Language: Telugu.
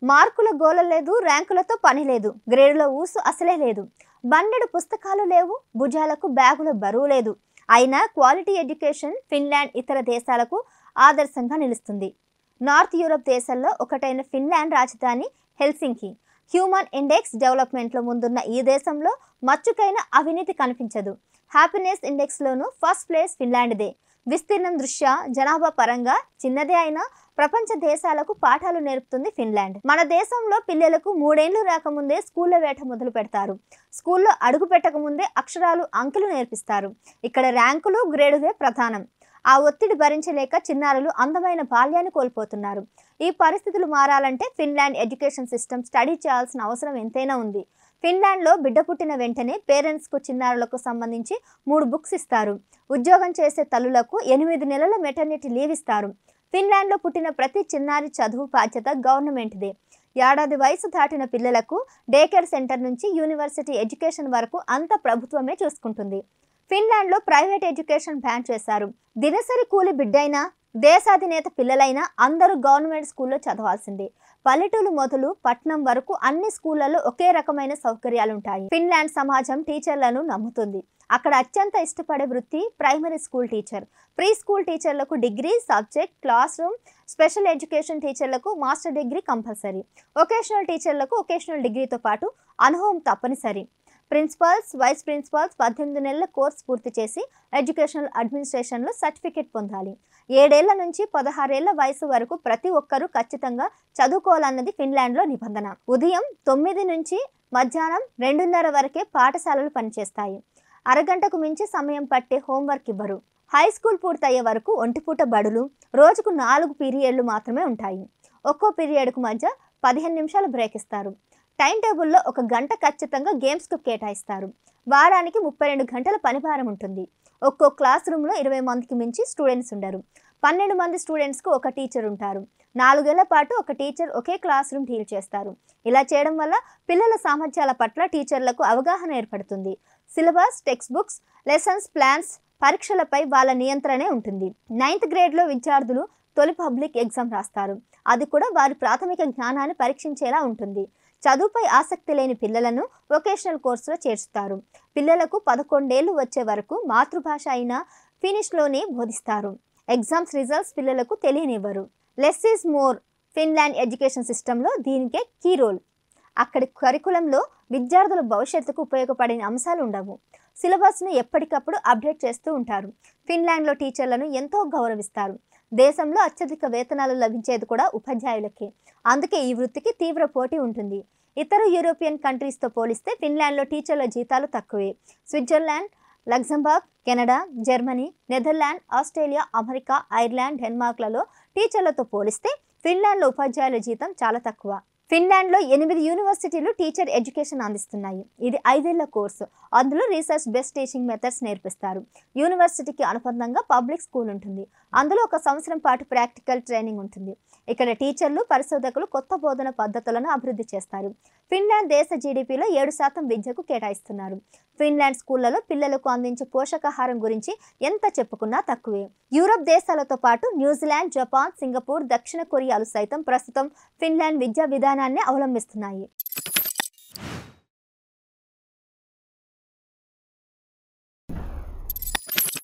మార్కుల గోల లేదు, ర్యాంకులతో పని లేదు, గ్రేడుల ఊసు అసలే లేదు, బండెడు పుస్తకాలు లేవు, భుజాలకు బ్యాగుల బరువు లేదు. అయినా క్వాలిటీ ఎడ్యుకేషన్ ఫిన్లాండ్ ఇతర దేశాలకు ఆదర్శంగా నిలుస్తుంది. నార్త్ యూరప్ దేశాల్లో ఒకటైన ఫిన్లాండ్ రాజధాని హెల్సింకి. హ్యూమన్ ఇండెక్స్ డెవలప్మెంట్లో ముందున్న ఈ దేశంలో మచ్చుకైన అవినీతి కనిపించదు. హ్యాపీనెస్ ఇండెక్స్లోనూ ఫస్ట్ ప్లేస్ ఫిన్లాండ్దే. విస్తీర్ణం దృష్ట్యా జనాభా పరంగా చిన్నదే అయినా ప్రపంచ దేశాలకు పాఠాలు నేర్పుతుంది ఫిన్లాండ్. మన దేశంలో పిల్లలకు 3 ఏళ్లు రాకముందే స్కూళ్ళ వేట మొదలు పెడతారు. స్కూల్లో అడుగు పెట్టకముందే అక్షరాలు, అంకెలు నేర్పిస్తారు. ఇక్కడ ర్యాంకులు, గ్రేడులే ప్రధానం. ఆ ఒత్తిడి భరించలేక చిన్నారులు అందమైన బాల్యాన్ని కోల్పోతున్నారు. ఈ పరిస్థితులు మారాలంటే ఫిన్లాండ్ ఎడ్యుకేషన్ సిస్టమ్ స్టడీ చేయాల్సిన అవసరం ఎంతైనా ఉంది. ఫిన్లాండ్లో బిడ్డ పుట్టిన వెంటనే పేరెంట్స్కు చిన్నారులకు సంబంధించి 3 బుక్స్ ఇస్తారు. ఉద్యోగం చేసే తల్లులకు 8 నెలల మెటర్నిటీ లీవ్ ఇస్తారు. ఫిన్లాండ్లో పుట్టిన ప్రతి చిన్నారి చదువు బాధ్యత గవర్నమెంట్దే. ఏడాది వయసు దాటిన పిల్లలకు డే కేర్ సెంటర్ నుంచి యూనివర్సిటీ ఎడ్యుకేషన్ వరకు అంతా ప్రభుత్వమే చూసుకుంటుంది. ఫిన్లాండ్లో ప్రైవేట్ ఎడ్యుకేషన్ బ్యాన్ చేశారు. దినసరి కూలి బిడ్డైనా, దేశాధినేత పిల్లలైనా అందరూ గవర్నమెంట్ స్కూల్లో చదవాల్సిందే. పల్లెటూరు మొదలు పట్నం వరకు అన్ని స్కూళ్లలో ఒకే రకమైన సౌకర్యాలుంటాయి. ఫిన్లాండ్ సమాజం టీచర్లను నమ్ముతుంది. అక్కడ అత్యంత ఇష్టపడే వృత్తి primary school teacher. Pre school టీచర్లకు degree, subject, classroom, special education టీచర్లకు మాస్టర్ డిగ్రీ కంపల్సరీ. వొకేషనల్ టీచర్లకు వొకేషనల్ డిగ్రీతో పాటు అనుభవం తప్పనిసరి. ప్రిన్సిపల్స్, వైస్ ప్రిన్సిపల్స్ 18 నెలల కోర్సు పూర్తి చేసి ఎడ్యుకేషనల్ అడ్మినిస్ట్రేషన్లో సర్టిఫికేట్ పొందాలి. 7 ఏళ్ల నుంచి 16 ఏళ్ల వయసు వరకు ప్రతి ఒక్కరూ ఖచ్చితంగా చదువుకోవాలన్నది ఫిన్లాండ్లో నిబంధన. ఉదయం 9 నుంచి మధ్యాహ్నం 2:30 వరకే పాఠశాలలు పనిచేస్తాయి. అరగంటకు మించి సమయం పట్టే హోంవర్క్ ఇవ్వరు. హై స్కూల్ పూర్తయ్యే వరకు ఒంటిపూట బడులు, రోజుకు 4 పీరియడ్లు మాత్రమే ఉంటాయి. ఒక్కో పీరియడ్కు మధ్య 15 నిమిషాలు బ్రేక్ ఇస్తారు. టైం టేబుల్లో 1 గంట ఖచ్చితంగా గేమ్స్కు కేటాయిస్తారు. వారానికి 32 గంటల పనిభారం ఉంటుంది. ఒక్కో క్లాస్ రూమ్లో 20 మందికి మించి స్టూడెంట్స్ ఉండరు. 12 మంది స్టూడెంట్స్కు ఒక టీచర్ ఉంటారు. 4 ఏళ్ల పాటు ఒక టీచర్ ఒకే క్లాస్ రూమ్ డీల్ చేస్తారు. ఇలా చేయడం వల్ల పిల్లల సామర్థ్యాల పట్ల టీచర్లకు అవగాహన ఏర్పడుతుంది. Syllabus, textbooks, lessons plans, పరీక్షలపై వాళ్ళ నియంత్రణే ఉంటుంది. 9th గ్రేడ్లో విద్యార్థులు తొలి పబ్లిక్ ఎగ్జామ్ రాస్తారు. అది కూడా వారి ప్రాథమిక జ్ఞానాన్ని పరీక్షించేలా ఉంటుంది. చదువుపై ఆసక్తి లేని పిల్లలను వొకేషనల్ కోర్సులో చేర్చుతారు. పిల్లలకు 11 ఏళ్లు వచ్చే వరకు మాతృభాష అయిన ఫినిష్లోనే బోధిస్తారు. ఎగ్జామ్స్ రిజల్ట్స్ పిల్లలకు తెలియనివ్వరు. Less is more Finland education సిస్టంలో దీనికే కీ రోల్. అక్కడి కరికులంలో విద్యార్థుల భవిష్యత్తుకు ఉపయోగపడే అంశాలు ఉండవు. సిలబస్ను ఎప్పటికప్పుడు అప్డేట్ చేస్తూ ఉంటారు. ఫిన్లాండ్లో టీచర్లను ఎంతో గౌరవిస్తారు. దేశంలో అత్యధిక వేతనాలు లభించేది కూడా ఉపాధ్యాయులకే. అందుకే ఈ వృత్తికి తీవ్ర పోటీ ఉంటుంది. ఇతర యూరోపియన్ కంట్రీస్తో పోలిస్తే ఫిన్లాండ్లో టీచర్ల జీతాలు తక్కువే. Switzerland, Luxembourg, Canada, Germany, Netherland, Australia, America, Ireland, డెన్మార్క్లలో టీచర్లతో పోలిస్తే ఫిన్లాండ్లో ఉపాధ్యాయుల జీతం చాలా తక్కువ. ఫిన్లాండ్లో 8 యూనివర్సిటీలు టీచర్ ఎడ్యుకేషన్ అందిస్తున్నాయి. ఇది 5 ఏళ్ల కోర్సు. అందులో రీసెర్చ్ బేస్డ్ టీచింగ్ మెథడ్స్ నేర్పిస్తారు. యూనివర్సిటీకి అనుబంధంగా పబ్లిక్ స్కూల్ ఉంటుంది. అందులో 1 సంవత్సరం పాటు ప్రాక్టికల్ ట్రైనింగ్ ఉంటుంది. ఇక్కడ టీచర్లు, పరిశోధకులు కొత్త బోధన పద్ధతులను అభివృద్ధి చేస్తారు. ఫిన్లాండ్ దేశ జీడీపీలో 7% విద్యకు కేటాయిస్తున్నారు. ఫిన్లాండ్ స్కూళ్లలో పిల్లలకు అందించే పోషకాహారం గురించి ఎంత చెప్పుకున్నా తక్కువే. యూరప్ దేశాలతో పాటు న్యూజిలాండ్, జపాన్, సింగపూర్, దక్షిణ కొరియాలు సైతం ప్రస్తుతం ఫిన్లాండ్ విద్యా విధానాన్ని అవలంబిస్తున్నాయి.